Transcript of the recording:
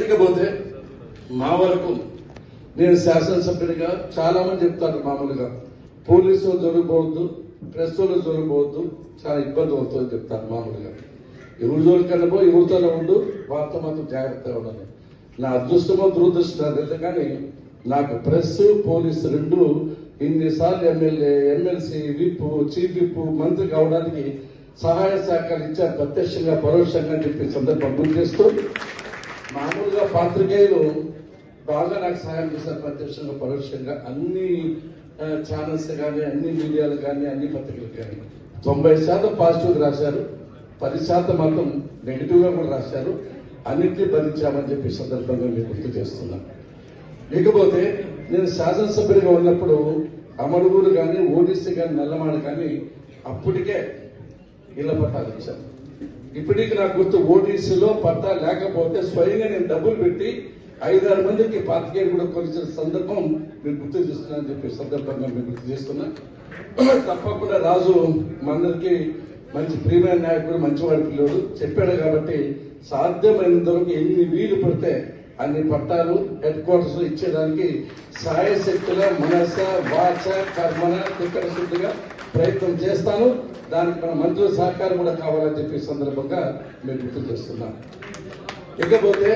ఇకపోతే మా వరకు నేను శాసనసభ్యుడిగా చాలా మంది చెప్తారు, మామూలుగా పోలీసులు జోలిపోవద్దు, ప్రెస్ వాళ్ళు జోలిపోవద్దు, చాలా ఇబ్బంది అవుతుందని చెప్తారు. మామూలుగా ఎవరు జోలికన్నా పో, ఎవరితోనే ఉండు, వారితో మాత్రం జాగ్రత్తగా ఉండాలి. నా అదృష్టమో దురదృష్టం తెలియదు కానీ నాకు ప్రెస్ పోలీసు రెండు ఇన్నిసార్లు ఎమ్మెల్సీ విప్, చీఫ్ విప్, మంత్రి కావడానికి సహాయ సహకారాలు ఇచ్చారు, ప్రత్యక్షంగా పరోక్షంగా అని చెప్పి సందర్భం గుర్తు చేస్తూ మామూలుగా పాత్రికేయులు బాగా నాకు సహాయం చేశారు, ప్రత్యక్షంగా పరోక్షంగా. అన్ని ఛానల్స్ కానీ, అన్ని మీడియాలు కానీ, అన్ని పత్రికలు కానీ 90% పాజిటివ్ రాశారు, 10% మాత్రం నెగిటివ్ గా కూడా రాశారు. అన్నింటినీ భరించామని చెప్పి సందర్భంగా మీరు గుర్తు చేస్తున్నాను. ఇకపోతే నేను శాసనసభ్యుడిగా ఉన్నప్పుడు అమడుగురు కానీ, ఓడిసి కానీ, నల్లమాడ కానీ అప్పటికే ఇళ్ల పట్టాలు ఇచ్చాను. ఇప్పటికి నాకు గుర్తు, ఓడిసిలో పట్టా లేకపోతే స్వయంగా నేను డబ్బులు పెట్టి 5-6 మందికి పాతికేయులు కూడా కొలిచిన సందర్భం మీరు గుర్తు చేస్తున్నానని చెప్పి సందర్భంగా మీరు గుర్తు చేస్తున్నా. తప్పకుండా రాజు మనందరికీ మంచి ప్రియమైన నాయకుడు, మంచివాడి పిల్లడు చెప్పాడు కాబట్టి సాధ్యమైనంత వరకు ఎన్ని వీలు పడితే అన్ని పట్టాలు హెడ్ క్వార్టర్స్ లో ఇచ్చేదానికి సాయశక్తుల మనస వాచ కర్మన తిక్కడ శుద్ధిగా ప్రయత్నం చేస్తాను. దానికి మన మంత్రుల సహకారం కూడా కావాలని చెప్పి సందర్భంగా మేము గుర్తు చేస్తున్నాం. ఇకపోతే